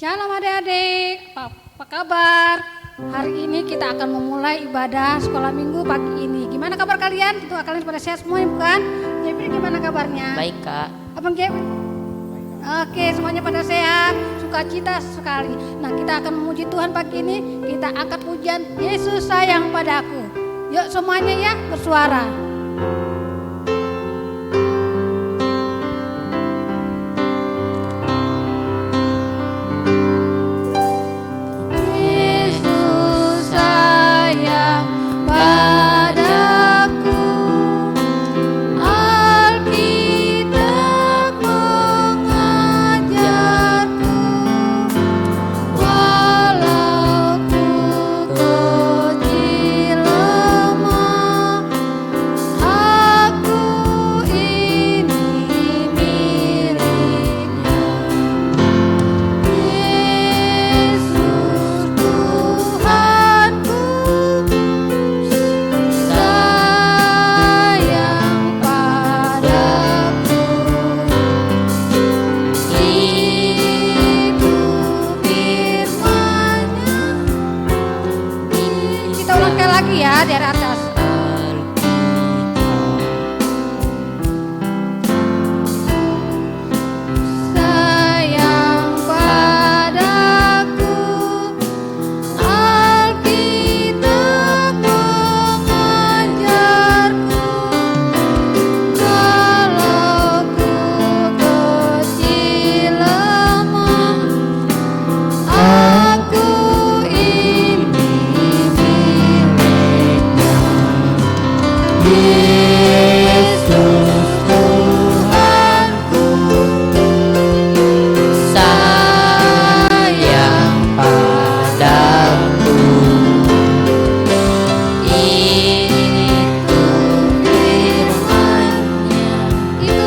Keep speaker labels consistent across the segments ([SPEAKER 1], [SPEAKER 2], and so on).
[SPEAKER 1] Shalom adik-adik, apa kabar? Hari ini kita akan memulai ibadah sekolah minggu pagi ini. Gimana kabar kalian? Tentu kalian pada sehat semua bukan? Jepri gimana kabarnya?
[SPEAKER 2] Baik kak.
[SPEAKER 1] Abang Jepri? Oke, semuanya pada sehat, sukacita sekali. Nah, kita akan memuji Tuhan pagi ini. Kita angkat pujian Yesus sayang padaku. Yuk semuanya ya bersuara. Dari atas. Sayang padaku, Alkitab mengajarku, kalau ku kecil lemah, aku Yesus Tuhanku, sayang padaku, itu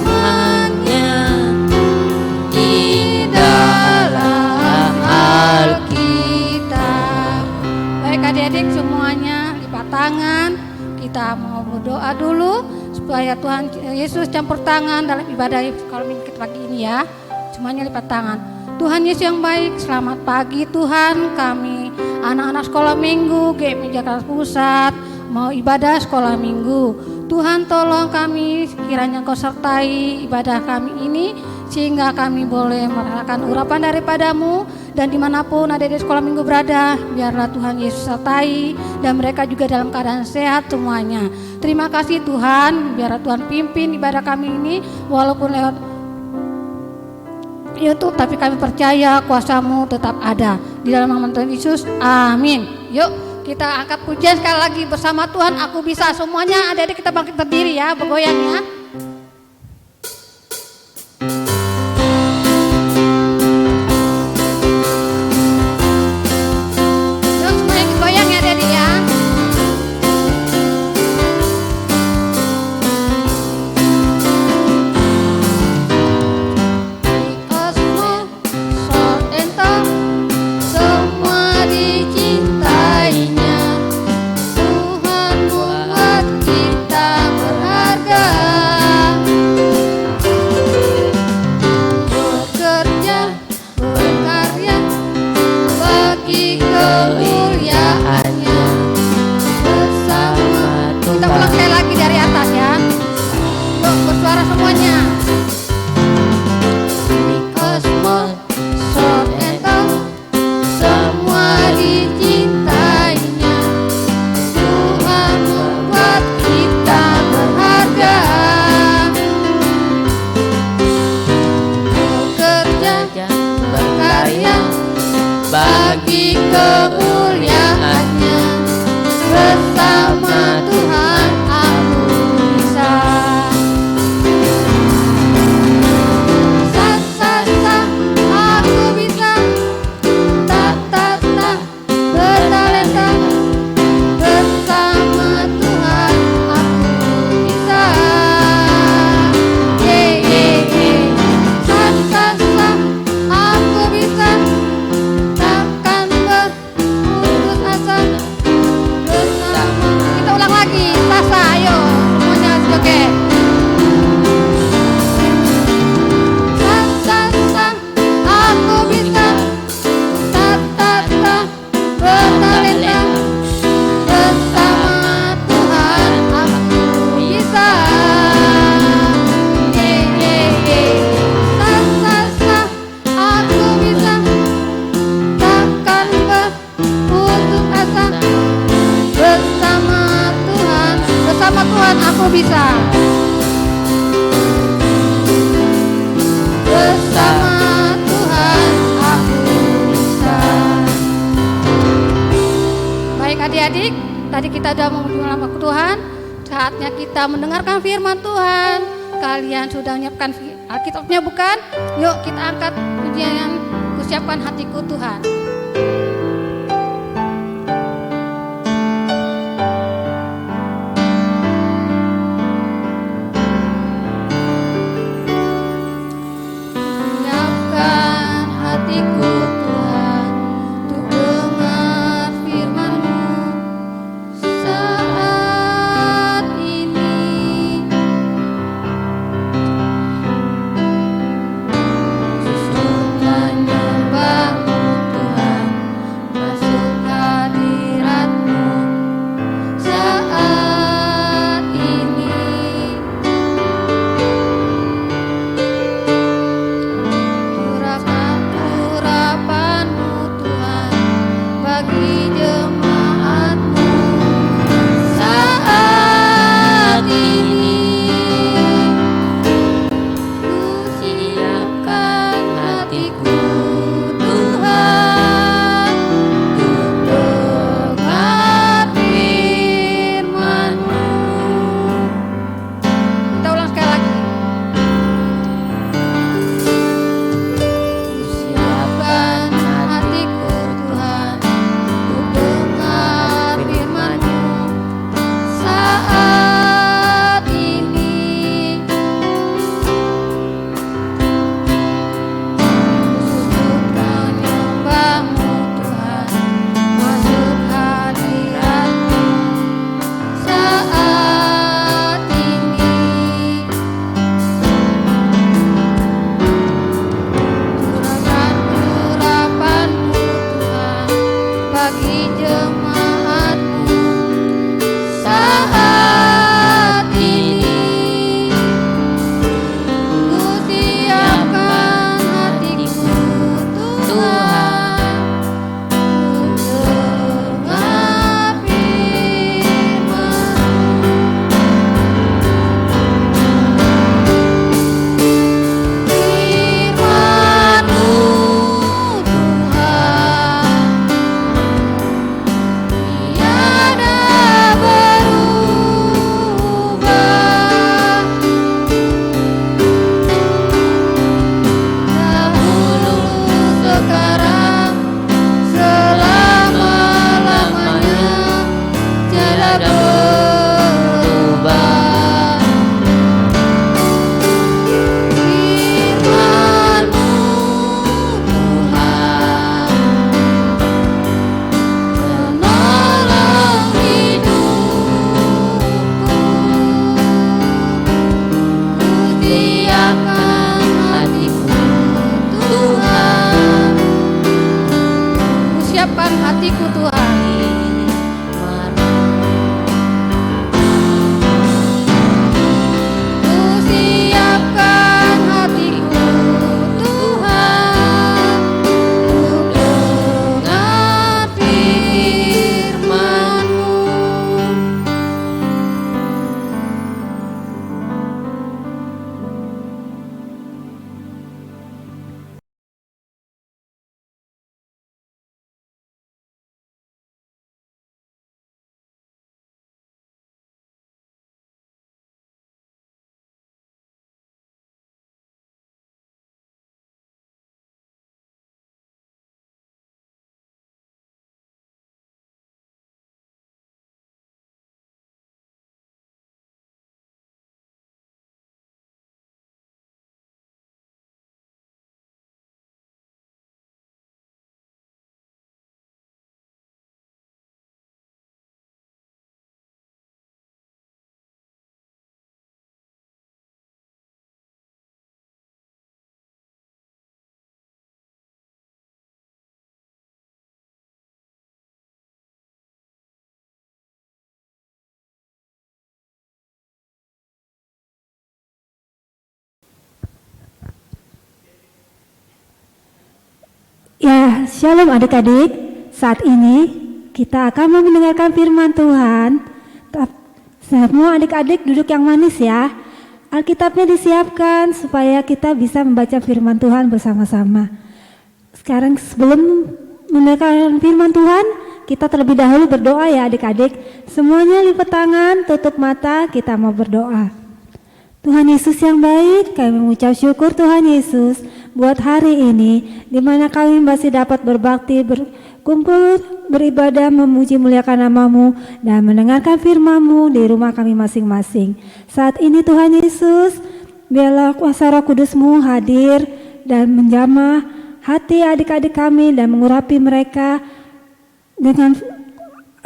[SPEAKER 1] firman-Nya di dalam adik-adik semuanya lipat tangan. Kita mau berdoa dulu supaya Tuhan Yesus campur tangan dalam ibadah kalau minggu pagi ini ya. Semuanya lipat tangan. Tuhan Yesus yang baik, selamat pagi Tuhan. Kami anak-anak sekolah minggu GMI Jakarta Pusat mau ibadah sekolah minggu. Tuhan tolong kami, kiranya Kau sertai ibadah kami ini sehingga kami boleh merasakan urapan daripadamu. Dan dimanapun ada di sekolah minggu berada, biarlah Tuhan Yesus sertai dan mereka juga dalam keadaan sehat semuanya. Terima kasih Tuhan, biarlah Tuhan pimpin ibadah kami ini walaupun lewat YouTube, tapi kami percaya kuasa-Mu tetap ada. Di dalam nama Tuhan Yesus, amin. Yuk kita angkat pujian sekali lagi bersama Tuhan, aku bisa. Semuanya adik-adik kita bangkit berdiri ya, bergoyang ya. Tuhan buat kita berharga. aku bisa. Bersama Tuhan aku bisa. Baik adik-adik, tadi kita sudah mengucapkan nama Tuhan. Saatnya kita mendengarkan firman Tuhan. Kalian sudah menyiapkan Alkitabnya bukan? Yuk kita angkat pujian, kusiapkan hatiku Tuhan. Siapkan hatiku Tuhan untuk dengar firman-Mu saat ini. Untuk menyembah-Mu Tuhan, masuk hadirat-Mu saat ini. Urapan-Urapan-Mu Tuhan bagi jemaat-Mu saat ini. Ku siapkan hatiku Tuhan untuk dengar firman-Mu. Kita ulang sekali lagi. Siapkan hatiku Tuhan untuk dengar firman-Mu saat ini. Untuk menyembah-Mu Tuhan, masuk hadirat-Mu saat ini. Urapan-Urapan-Mu Tuhan bagi jemaat-Mu saat ini. Ku siapkan hatiku Tuhan untuk dengar firman-Mu Tuhan, tiada berubah. Dahulu, sekarang, selama-lamanya, tiada berubah. Firman-Mu Tuhan, penolong hidupku. Ku siapkan hatiku Tuhan. Ku siapkan hatiku Tuhan. Ku siapkan hatiku Tuhan untuk dengar firman-Mu.
[SPEAKER 2] Ya, shalom adik-adik. Saat ini kita akan mendengarkan firman Tuhan. Semua adik-adik duduk yang manis ya. Alkitabnya disiapkan supaya kita bisa membaca firman Tuhan bersama-sama. Sekarang sebelum mendengarkan firman Tuhan, kita terlebih dahulu berdoa ya adik-adik. Semuanya lipat tangan, tutup mata, kita mau berdoa. Tuhan Yesus yang baik, kami mengucap syukur Tuhan Yesus buat hari ini, di mana kami masih dapat berbakti, berkumpul, beribadah, memuji muliakan nama-Mu, dan mendengarkan firman-Mu di rumah kami masing-masing. Saat ini Tuhan Yesus, biarlah kuasa Roh Kudus-Mu hadir dan menjamah hati adik-adik kami dan mengurapi mereka dengan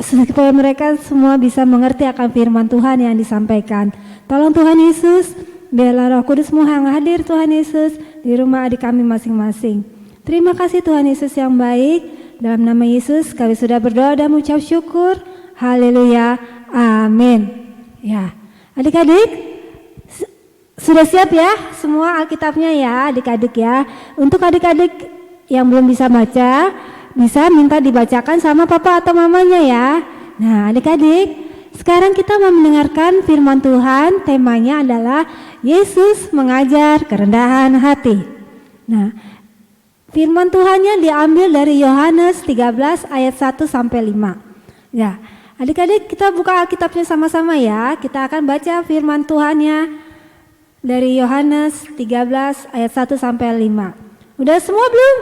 [SPEAKER 2] supaya mereka semua bisa mengerti akan firman Tuhan yang disampaikan. Tolong Tuhan Yesus, biarlah Roh Kudus-Mu yang hadir Tuhan Yesus di rumah adik kami masing-masing. Terima kasih Tuhan Yesus yang baik. Dalam nama Yesus kami sudah berdoa dan mengucap syukur. Haleluya. Amin. Ya, adik-adik sudah siap ya semua Alkitabnya ya adik-adik ya. Untuk adik-adik yang belum bisa baca, bisa minta dibacakan sama papa atau mamanya ya. Nah adik-adik, sekarang kita mau mendengarkan firman Tuhan. Temanya adalah Yesus mengajar kerendahan hati. Nah, firman Tuhannya diambil dari Yohanes 13 ayat 1 sampai 5. Ya, adik-adik kita buka Alkitabnya sama-sama ya. Kita akan baca firman Tuhannya dari Yohanes 13 ayat 1 sampai 5. Udah semua belum?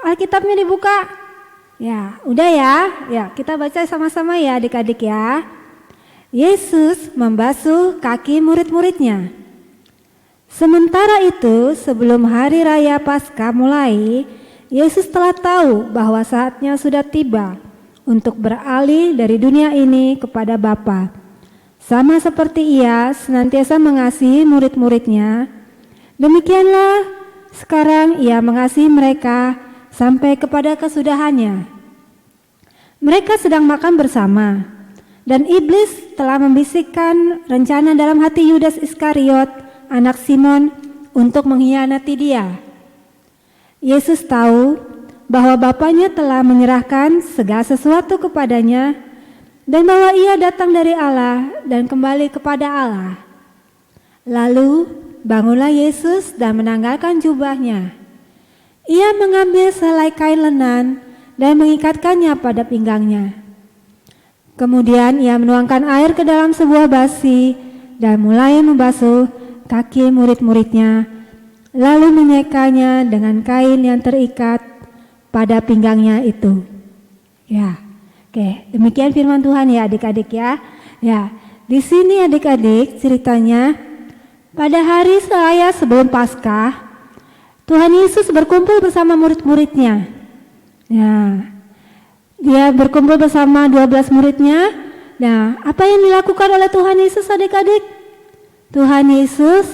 [SPEAKER 2] Alkitabnya dibuka? Ya, udah ya. Ya, kita baca sama-sama ya adik-adik ya. Yesus membasuh kaki murid-muridnya. Sementara itu, sebelum hari raya Paskah mulai, Yesus telah tahu bahwa saatnya sudah tiba untuk beralih dari dunia ini kepada Bapa. Sama seperti Ia senantiasa mengasihi murid-muridnya, demikianlah sekarang Ia mengasihi mereka sampai kepada kesudahannya. Mereka sedang makan bersama, dan iblis telah membisikkan rencana dalam hati Yudas Iskariot, anak Simon, untuk mengkhianati Dia. Yesus tahu bahwa Bapanya telah menyerahkan segala sesuatu kepadanya dan bahwa Ia datang dari Allah dan kembali kepada Allah. Lalu bangunlah Yesus dan menanggalkan jubahnya. Ia mengambil selai kain lenan dan mengikatkannya pada pinggangnya. Kemudian Ia menuangkan air ke dalam sebuah basi dan mulai membasuh kaki murid-muridnya, lalu menyekanya dengan kain yang terikat pada pinggangnya itu. Ya, oke, demikian firman Tuhan ya adik-adik ya. Ya, di sini adik-adik ceritanya pada hari raya sebelum Paskah, Tuhan Yesus berkumpul bersama murid-muridnya. Ya, Dia berkumpul bersama 12 muridnya. Nah, apa yang dilakukan oleh Tuhan Yesus adik-adik? Tuhan Yesus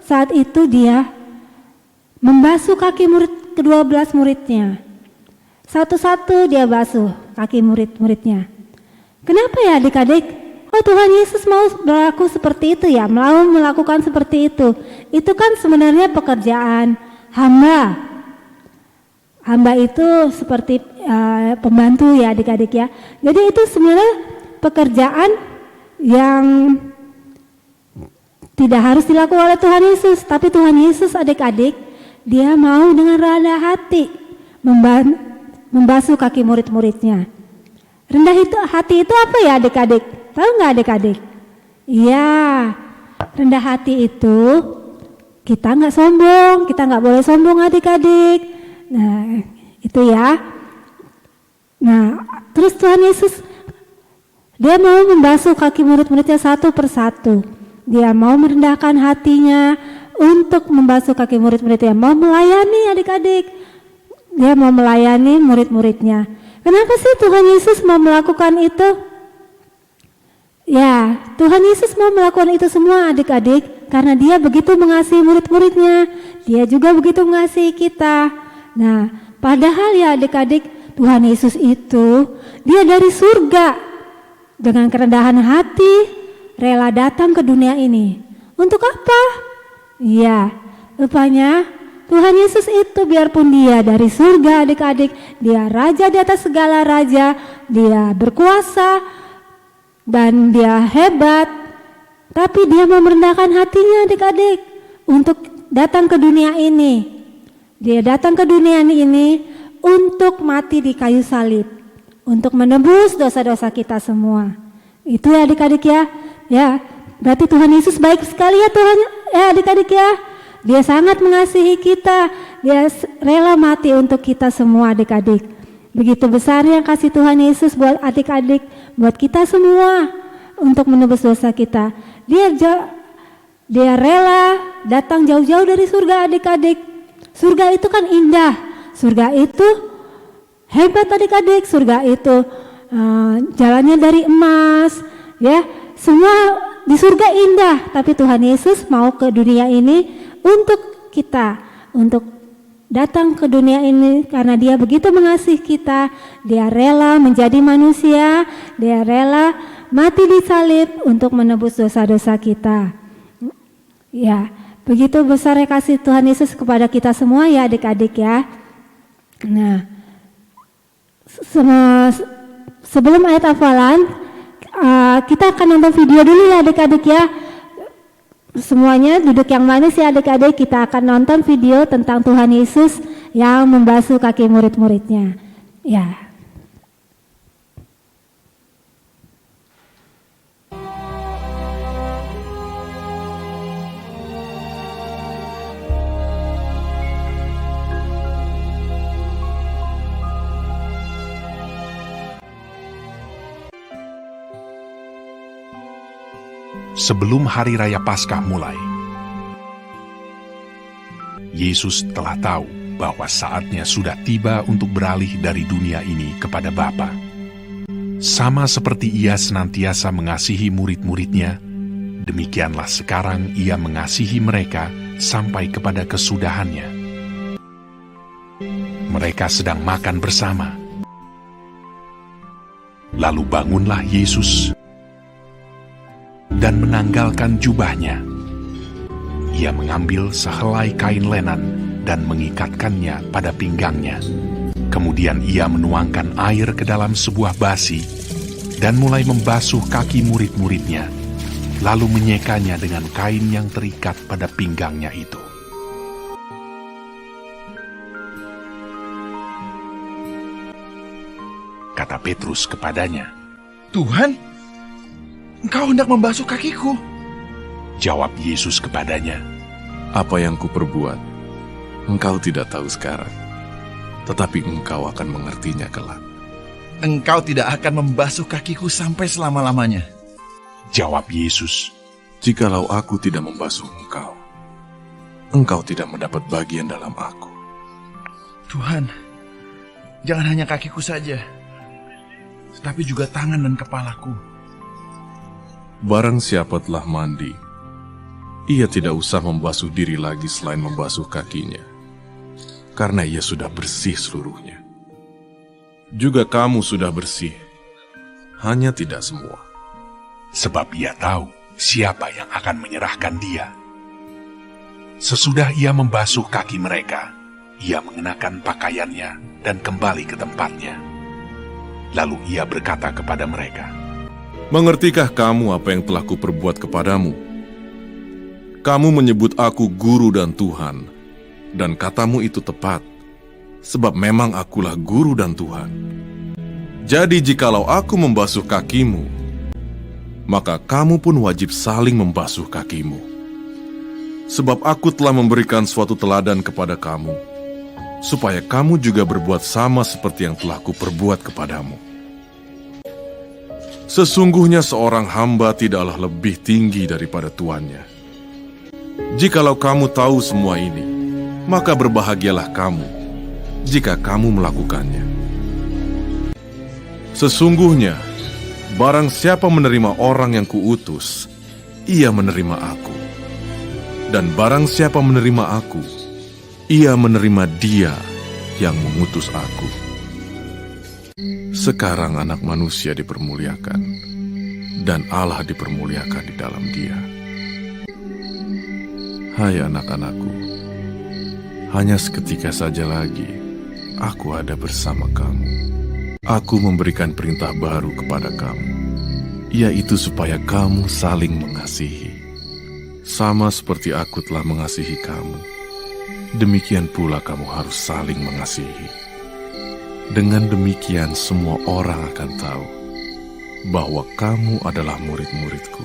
[SPEAKER 2] saat itu Dia membasuh kaki ke-12 muridnya. Satu-satu Dia basuh kaki murid-muridnya. Kenapa ya adik-adik? Oh, Tuhan Yesus mau berlaku seperti itu ya, mau melakukan seperti itu. Itu kan sebenarnya pekerjaan hamba. Hamba itu seperti pembantu ya adik-adik ya. Jadi itu sebenarnya pekerjaan yang tidak harus dilakukan oleh Tuhan Yesus. Tapi Tuhan Yesus adik-adik, Dia mau dengan rendah hati membasuh kaki murid-muridnya. Rendah hati itu apa ya adik-adik? Tahu nggak adik-adik? Iya, rendah hati itu kita nggak sombong, kita nggak boleh sombong adik-adik. Nah, itu ya. Nah, terus Tuhan Yesus Dia mau membasuh kaki murid-muridnya satu persatu. Dia mau merendahkan hatinya untuk membasuh kaki murid-muridnya, mau melayani adik-adik. Dia mau melayani murid-muridnya. Kenapa sih Tuhan Yesus mau melakukan itu? Ya, Tuhan Yesus mau melakukan itu semua adik-adik karena Dia begitu mengasihi murid-muridnya. Dia juga begitu mengasihi kita. Nah, padahal ya adik-adik, Tuhan Yesus itu Dia dari surga dengan kerendahan hati rela datang ke dunia ini. Untuk apa? Iya, rupanya Tuhan Yesus itu biarpun Dia dari surga adik-adik, Dia raja di atas segala raja, Dia berkuasa dan Dia hebat, Tapi dia mau merendahkan hatinya adik-adik untuk datang ke dunia ini. Dia datang ke dunia ini untuk mati di kayu salib, untuk menebus dosa-dosa kita semua. Itu ya adik-adik ya. Ya, berarti Tuhan Yesus baik sekali ya Tuhan ya adik-adik ya. Dia sangat mengasihi kita. Dia rela mati untuk kita semua adik-adik. Begitu besarnya kasih Tuhan Yesus buat adik-adik, buat kita semua untuk menebus dosa kita. Dia rela datang jauh-jauh dari surga adik-adik. Surga itu kan indah. Surga itu hebat adik-adik. Surga itu jalannya dari emas. Ya, semua di surga indah. Tapi Tuhan Yesus mau ke dunia ini untuk kita, untuk datang ke dunia ini karena dia begitu mengasihi kita. Dia rela menjadi manusia. Dia rela mati di salib untuk menebus dosa-dosa kita. Ya, begitu besar kasih Tuhan Yesus kepada kita semua ya adik-adik ya. Nah, sebelum ayat hafalan, kita akan nonton video dulu ya adik-adik ya. Semuanya duduk yang manis ya adik-adik, kita akan nonton video tentang Tuhan Yesus yang membasuh kaki murid-muridnya. Ya.
[SPEAKER 3] Sebelum hari raya Paskah mulai, Yesus telah tahu bahwa saatnya sudah tiba untuk beralih dari dunia ini kepada Bapa. Sama seperti ia senantiasa mengasihi murid-muridnya, demikianlah sekarang ia mengasihi mereka sampai kepada kesudahannya. Mereka sedang makan bersama. Lalu bangunlah Yesus dan menanggalkan jubahnya. Ia mengambil sehelai kain lenan dan mengikatkannya pada pinggangnya. Kemudian ia menuangkan air ke dalam sebuah basi dan mulai membasuh kaki murid-muridnya, lalu menyekanya dengan kain yang terikat pada pinggangnya itu. Kata Petrus kepadanya,
[SPEAKER 4] "Tuhan, Engkau hendak membasuh kakiku."
[SPEAKER 3] jawab Yesus kepadanya,
[SPEAKER 5] Apa yang kuperbuat, engkau tidak tahu sekarang, tetapi engkau akan mengertinya kelak.
[SPEAKER 4] "Engkau tidak akan membasuh kakiku sampai selama-lamanya."
[SPEAKER 3] jawab Yesus.
[SPEAKER 5] Jikalau aku tidak membasuh engkau, engkau tidak mendapat bagian dalam aku.
[SPEAKER 4] "Tuhan, jangan hanya kakiku saja, tetapi juga tangan dan kepalaku."
[SPEAKER 5] Barang siapa telah mandi, ia tidak usah membasuh diri lagi selain membasuh kakinya, karena ia sudah bersih seluruhnya. Juga kamu sudah bersih, hanya tidak semua.
[SPEAKER 3] Sebab ia tahu siapa yang akan menyerahkan dia. Sesudah ia membasuh kaki mereka, ia mengenakan pakaiannya dan kembali ke tempatnya. Lalu ia berkata kepada mereka,
[SPEAKER 5] Mengertikah kamu apa yang telah kuperbuat kepadamu? Kamu menyebut aku guru dan Tuhan, dan katamu itu tepat, sebab memang akulah guru dan Tuhan. Jadi jikalau aku membasuh kakimu, maka kamu pun wajib saling membasuh kakimu. Sebab aku telah memberikan suatu teladan kepada kamu, supaya kamu juga berbuat sama seperti yang telah kuperbuat kepadamu. Sesungguhnya seorang hamba tidaklah lebih tinggi daripada tuannya. Jikalau kamu tahu semua ini, maka berbahagialah kamu jika kamu melakukannya. Sesungguhnya, barang siapa menerima orang yang kuutus, ia menerima aku. Dan barang siapa menerima aku, ia menerima dia yang mengutus aku. Sekarang anak manusia dipermuliakan, dan Allah dipermuliakan di dalam dia. Hai anak-anakku, hanya seketika saja lagi aku ada bersama kamu. Aku memberikan perintah baru kepada kamu, yaitu supaya kamu saling mengasihi. Sama seperti aku telah mengasihi kamu, demikian pula kamu harus saling mengasihi. Dengan demikian semua orang akan tahu bahwa kamu adalah murid-muridku,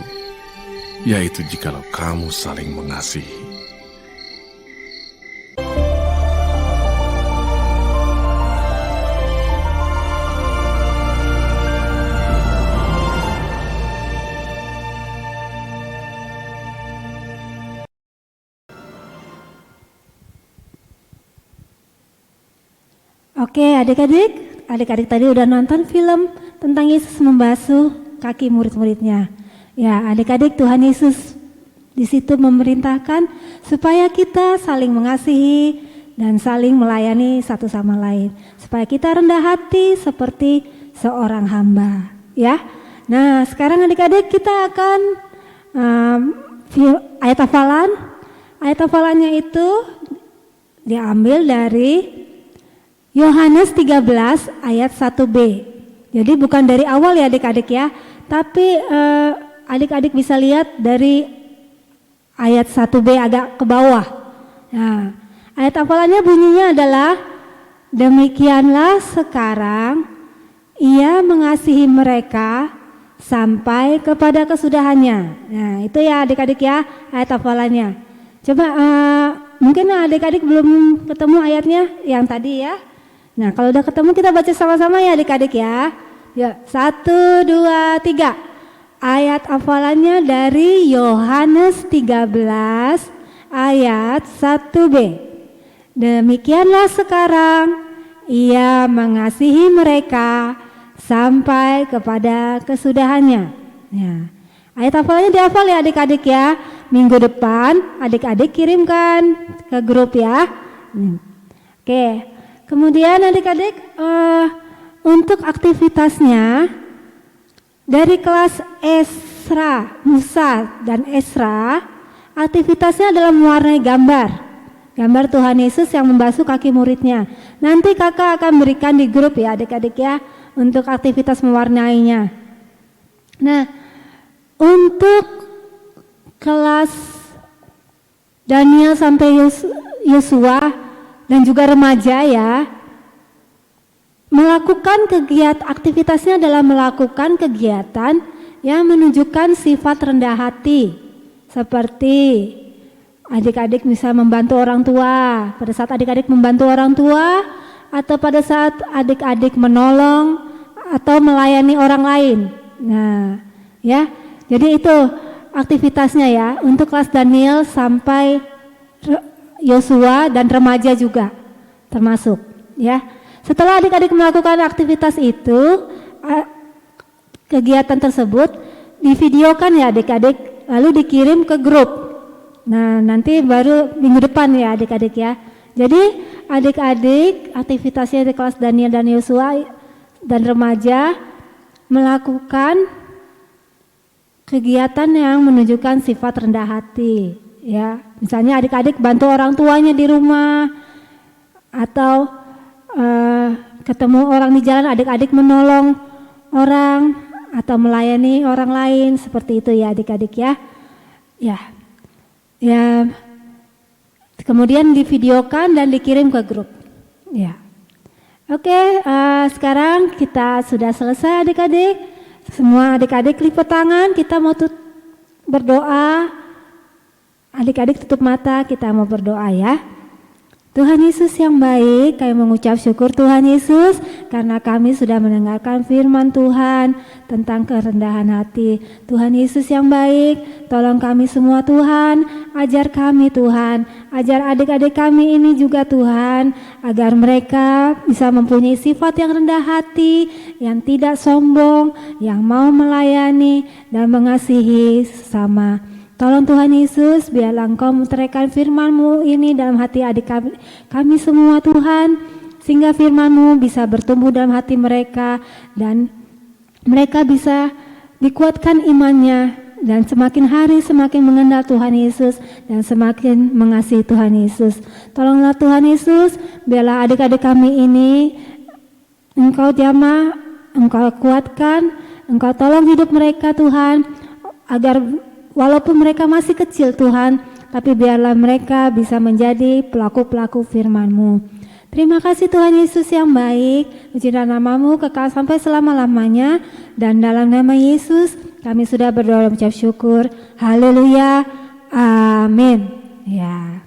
[SPEAKER 5] yaitu jikalau kamu saling mengasihi.
[SPEAKER 2] Oke, adik-adik tadi udah nonton film tentang Yesus membasuh kaki murid-muridnya. Ya, adik-adik, Tuhan Yesus di situ memerintahkan supaya kita saling mengasihi dan saling melayani satu sama lain, supaya kita rendah hati seperti seorang hamba. Ya, nah sekarang adik-adik kita akan ayat hafalan. Ayat hafalannya itu diambil dari Yohanes 13 ayat 1b. Jadi bukan dari awal ya adik-adik ya, tapi adik-adik bisa lihat dari ayat 1b agak ke bawah. Nah, ayat hafalannya bunyinya adalah, demikianlah sekarang ia mengasihi mereka sampai kepada kesudahannya. Nah itu ya adik-adik ya ayat hafalannya. Coba mungkin adik-adik belum ketemu ayatnya yang tadi ya. Nah kalau udah ketemu kita baca sama-sama ya adik-adik ya. Ya 1, 2, 3. Ayat hafalannya dari Yohanes 13 ayat 1b. Demikianlah sekarang ia mengasihi mereka sampai kepada kesudahannya. Ya. Ayat hafalannya dihafal ya adik-adik ya. Minggu depan adik-adik kirimkan ke grup ya. Oke. Kemudian adik-adik untuk aktivitasnya dari kelas Esra, Musa dan Esra, aktivitasnya adalah mewarnai gambar Tuhan Yesus yang membasuh kaki muridnya. Nanti kakak akan berikan di grup ya adik-adik ya untuk aktivitas mewarnainya. Nah untuk kelas Daniel sampai Yosua dan juga remaja ya, melakukan kegiatan, aktivitasnya adalah melakukan kegiatan yang menunjukkan sifat rendah hati, seperti adik-adik bisa membantu orang tua. Pada saat adik-adik membantu orang tua, atau pada saat adik-adik menolong atau melayani orang lain. Nah ya, jadi itu aktivitasnya ya untuk kelas Daniel sampai Yosua dan remaja juga termasuk ya. Setelah adik-adik melakukan aktivitas itu, kegiatan tersebut divideokan ya adik-adik, lalu dikirim ke grup. Nah nanti baru minggu depan ya adik-adik ya. Jadi adik-adik aktivitasnya di kelas Daniel dan Yosua dan remaja melakukan kegiatan yang menunjukkan sifat rendah hati ya. Misalnya adik-adik bantu orang tuanya di rumah, atau ketemu orang di jalan adik-adik menolong orang atau melayani orang lain, seperti itu ya adik-adik ya. Ya. Kemudian divideokan dan dikirim ke grup. Ya. Oke, sekarang kita sudah selesai adik-adik. Semua adik-adik lipat tangan, kita mau berdoa. Adik-adik tutup mata, kita mau berdoa ya. Tuhan Yesus yang baik, kami mengucap syukur Tuhan Yesus karena kami sudah mendengarkan firman Tuhan tentang kerendahan hati. Tuhan Yesus yang baik, tolong kami semua Tuhan, ajar kami Tuhan, ajar adik-adik kami ini juga Tuhan, agar mereka bisa mempunyai sifat yang rendah hati, yang tidak sombong, yang mau melayani dan mengasihi sesama. Tolong Tuhan Yesus, biarlah Engkau meteraikan firman-Mu ini dalam hati adik kami semua Tuhan, sehingga firman-Mu bisa bertumbuh dalam hati mereka dan mereka bisa dikuatkan imannya dan semakin hari semakin mengenal Tuhan Yesus dan semakin mengasihi Tuhan Yesus. Tolonglah Tuhan Yesus, biarlah adik-adik kami ini Engkau jamah, Engkau kuatkan Engkau tolong hidup mereka Tuhan, agar walaupun mereka masih kecil Tuhan, tapi biarlah mereka bisa menjadi pelaku-pelaku firman-Mu. Terima kasih Tuhan Yesus yang baik, puji dan namamu kekal sampai selama-lamanya, dan dalam nama Yesus kami sudah berdoa dan mengucap syukur. Haleluya, amin. Ya.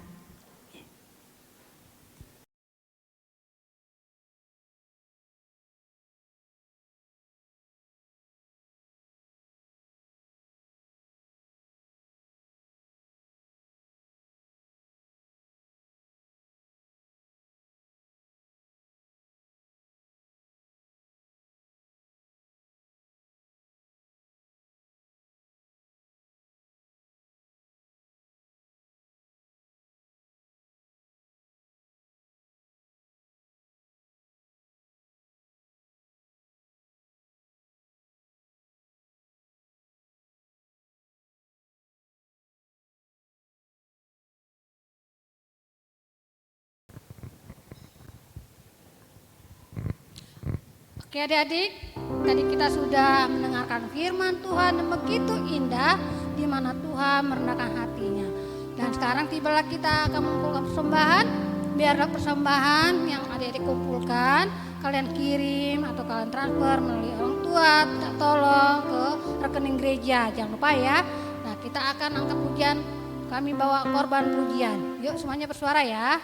[SPEAKER 1] Oke adik-adik, tadi kita sudah mendengarkan firman Tuhan yang begitu indah, di mana Tuhan merendahkan hatinya. Dan sekarang tibalah kita akan mengumpulkan persembahan. Biarlah persembahan yang adik-adik kumpulkan, kalian kirim atau kalian transfer melalui orang tua, minta tolong ke rekening gereja. Jangan lupa ya. Nah, kita akan angkat pujian, kami bawa korban pujian. Yuk semuanya bersuara ya.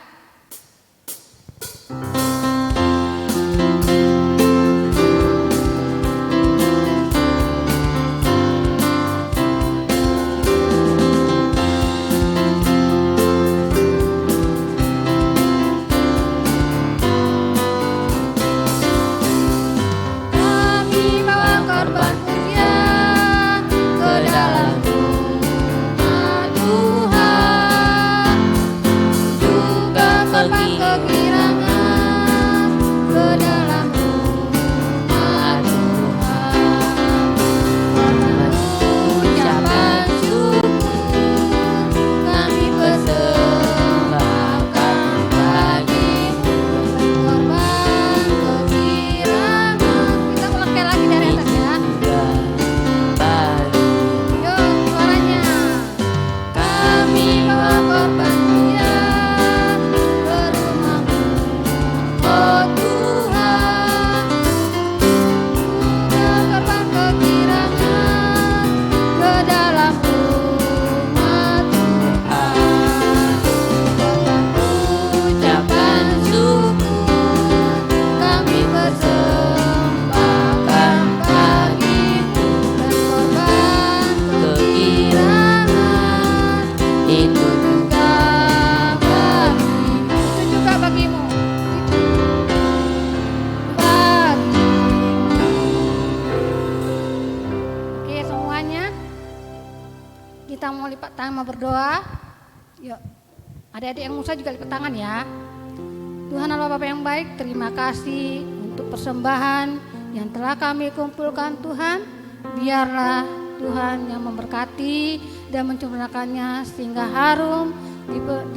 [SPEAKER 1] Berdoa, yuk adik-adik yang musa juga lipat tangan ya. Tuhan Allah Bapa yang baik, terima kasih untuk persembahan yang telah kami kumpulkan Tuhan. Biarlah Tuhan yang memberkati dan mencurahkannya sehingga harum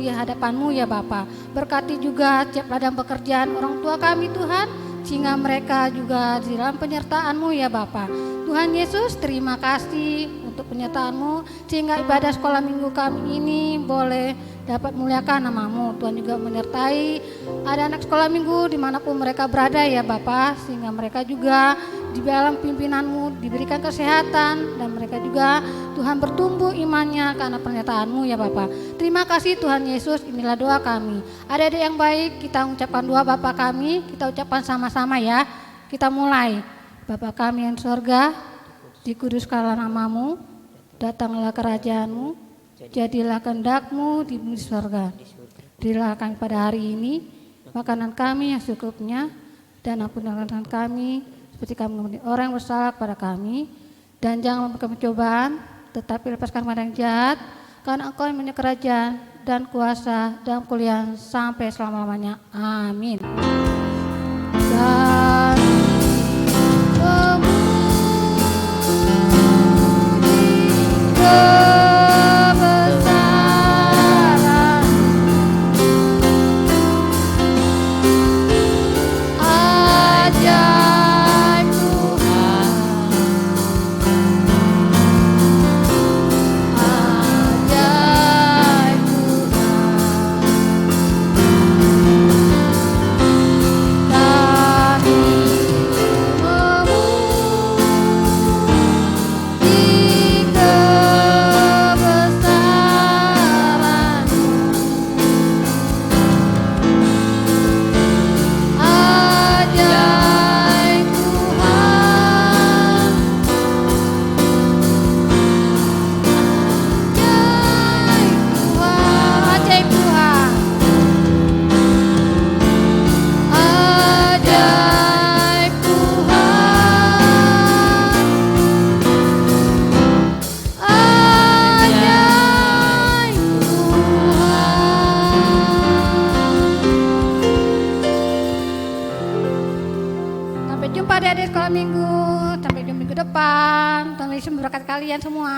[SPEAKER 1] di hadapan-Mu ya Bapa. Berkati juga tiap ladang pekerjaan orang tua kami Tuhan, sehingga mereka juga di dalam penyertaan-Mu ya Bapa. Tuhan Yesus, terima kasih untuk penyertaan-Mu sehingga ibadah sekolah minggu kami ini boleh dapat muliakan nama-Mu. Tuhan juga menyertai ada anak sekolah minggu dimanapun mereka berada ya Bapa, sehingga mereka juga di dalam pimpinan-Mu diberikan kesehatan dan mereka juga Tuhan bertumbuh imannya karena pernyataan-Mu ya Bapa. Terima kasih Tuhan Yesus, inilah doa kami. Adik-adik yang baik, kita ucapkan doa Bapa kami, kita ucapkan sama-sama ya. Kita mulai. Bapa kami yang di sorga, dikuduskanlah nama-Mu, datanglah kerajaan-Mu, jadilah kehendak-Mu di bumi sorga. Berilah kami pada hari ini makanan kami yang secukupnya, dan ampunilah kesalahan kami seperti kami mengampuni orang yang bersalah kepada kami, dan jangan memberikan pencobaan, tetapi lepaskan pada yang jahat, karena Engkau yang punya kerajaan dan kuasa dan kemuliaan sampai selama-lamanya. Amin. Dan kebesaran ajaib Tuhan jumpa adik-adik sekolah minggu. Sampai jumpa minggu depan. Tuhan Yesus memberkati kalian semua.